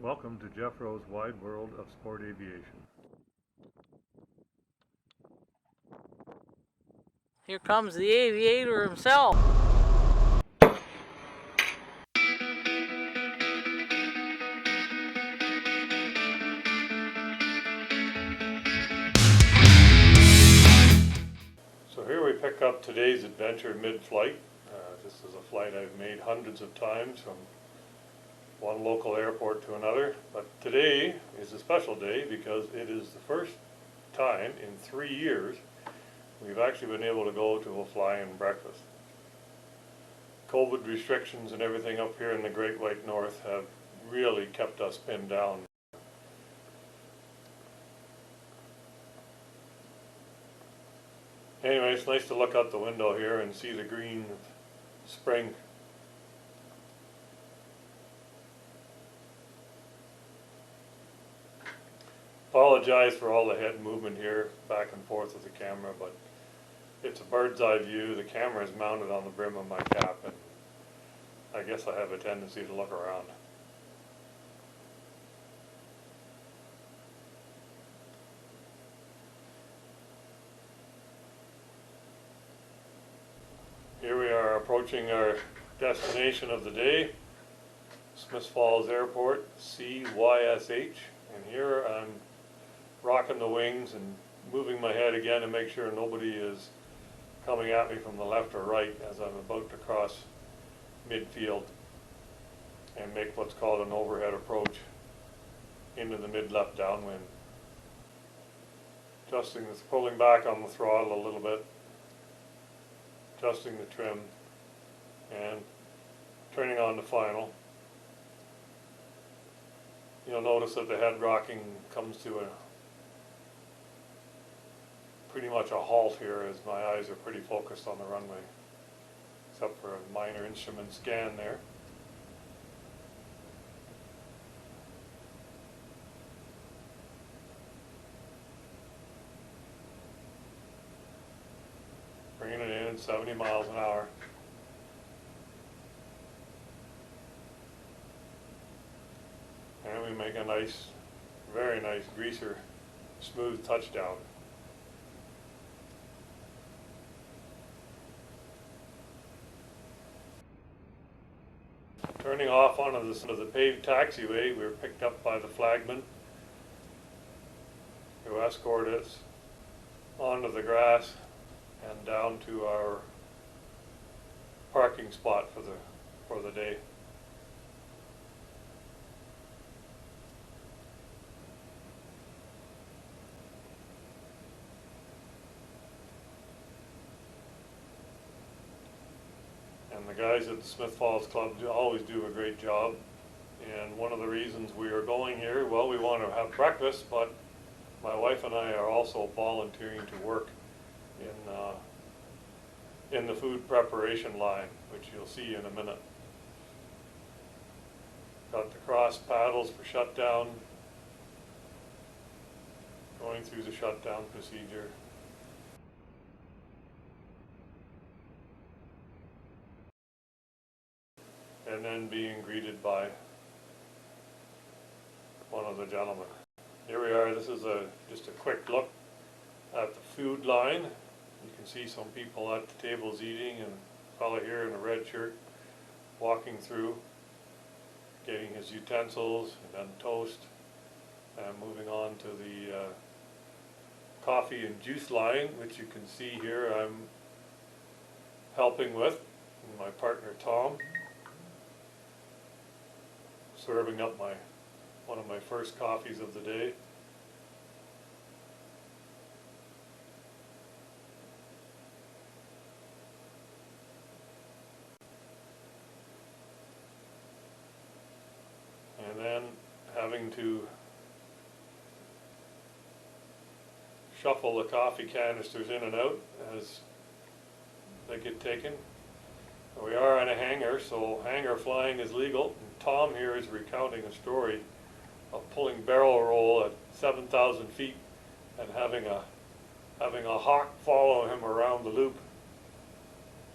Welcome to Jeff Rowe's Wide World of Sport Aviation. Here comes the aviator himself. So here we pick up today's adventure mid-flight. This is a flight I've made hundreds of times from one local airport to another, but today is a special day because it is the first time in 3 years we've actually been able to go to a fly-in breakfast. COVID restrictions and everything up here in the Great White North have really kept us pinned down. Anyway, it's nice to look out the window here and see the green of spring. Apologize for all the head movement here, back and forth with the camera, but it's a bird's eye view. The camera is mounted on the brim of my cap, and I guess I have a tendency to look around. Here we are approaching our destination of the day, Smith Falls Airport, CYSH, and here I'm rocking the wings and moving my head again to make sure nobody is coming at me from the left or right as I'm about to cross midfield and make what's called an overhead approach into the mid-left downwind. Pulling back on the throttle a little bit, adjusting the trim, and turning on the final. You'll notice that the head rocking comes to a pretty much a halt here as my eyes are pretty focused on the runway, except for a minor instrument scan there. Bringing it in 70 miles an hour. And we make a nice, very nice greaser, smooth touchdown. Turning off onto the paved taxiway, we were picked up by the flagman who escorted us onto the grass and down to our parking spot for the day. And the guys at the Smith Falls Club always do a great job. And one of the reasons we are going here, well, we want to have breakfast, but my wife and I are also volunteering to work in the food preparation line, which you'll see in a minute. Got the cross paddles for shutdown, going through the shutdown procedure. And then being greeted by one of the gentlemen. Here we are. This is just a quick look at the food line. You can see some people at the tables eating, and a fellow here in a red shirt walking through, getting his utensils and then toast. And moving on to the coffee and juice line, which you can see here I'm helping with, and my partner Tom, serving up one of my first coffees of the day. And then having to shuffle the coffee canisters in and out as they get taken. We are in a hangar, so hangar flying is legal. And Tom here is recounting a story of pulling barrel roll at 7,000 feet and having a hawk follow him around the loop.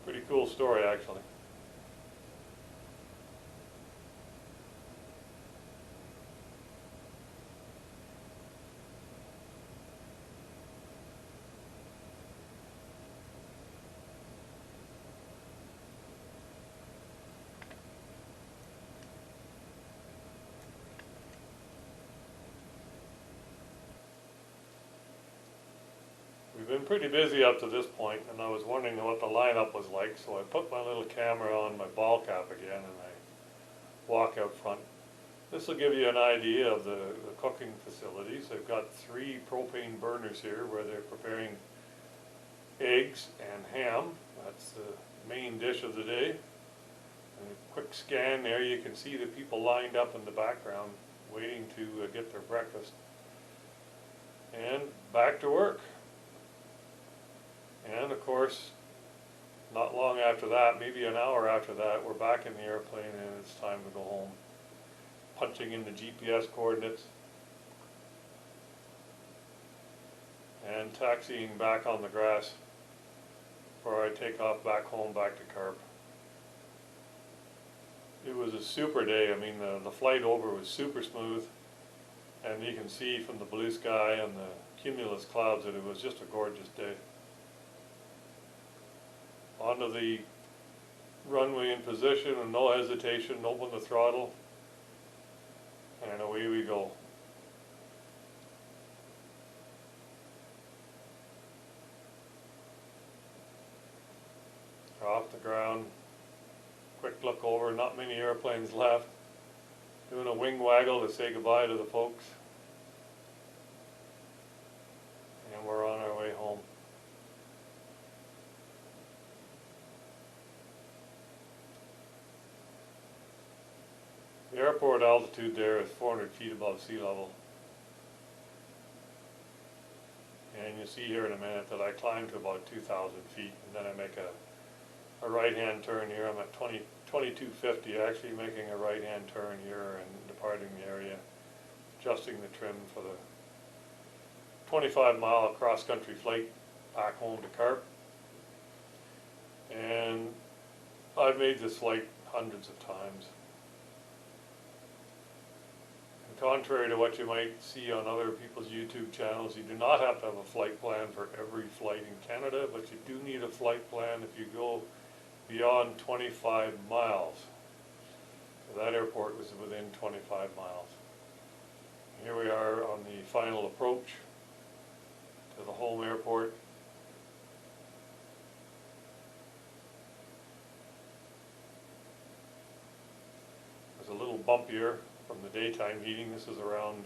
Pretty cool story, actually. been pretty busy up to this point, and I was wondering what the lineup was like, so I put my little camera on my ball cap again and I walk out front. This will give you an idea of the cooking facilities. They've got 3 propane burners here where they're preparing eggs and ham. That's the main dish of the day. And a quick scan there, you can see the people lined up in the background waiting to get their breakfast. And back to work. And of course, not long after that, maybe an hour after that, we're back in the airplane and it's time to go home. Punching in the GPS coordinates and taxiing back on the grass before I take off back home, back to Carp. It was a super day. I mean, the flight over was super smooth, and you can see from the blue sky and the cumulus clouds that it was just a gorgeous day. Onto the runway in position, and no hesitation, open the throttle, and away we go. Off the ground, quick look over, not many airplanes left. Doing a wing waggle to say goodbye to the folks. And we're on our way home. The airport altitude there is 400 feet above sea level. And you'll see here in a minute that I climb to about 2,000 feet, and then I make a right-hand turn here. I'm at 2250, actually making a right-hand turn here and departing the area, adjusting the trim for the 25-mile cross-country flight back home to Carp. And I've made this flight hundreds of times. And contrary to what you might see on other people's YouTube channels, you do not have to have a flight plan for every flight in Canada, but you do need a flight plan if you go beyond 25 miles. So that airport was within 25 miles. Here we are on the final approach to the home airport. It was a little bumpier from the daytime heating. This is around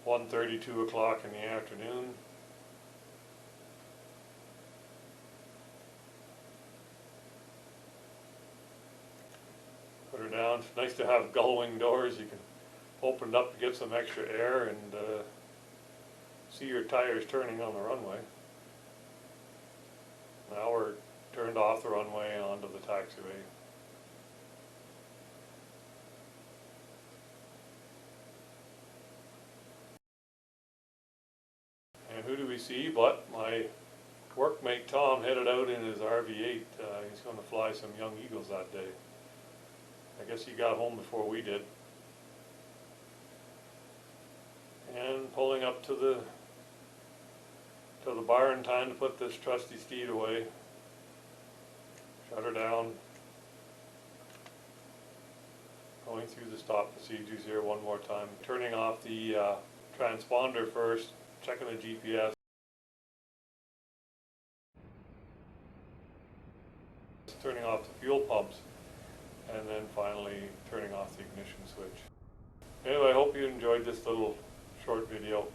1:30, 2 o'clock in the afternoon. Put her down. It's nice to have gull wing doors. You can open it up to get some extra air and see your tires turning on the runway. Now we're turned off the runway and onto the taxiway. And who do we see but my workmate Tom headed out in his RV-8. He's going to fly some young eagles that day. I guess he got home before we did. And pulling up to the barn, time to put this trusty steed away. Shut her down. Going through the stop procedures here one more time. Turning off the transponder first, checking the GPS. Turning off the fuel pumps, and then finally turning off the ignition switch. Anyway, I hope you enjoyed this little short video.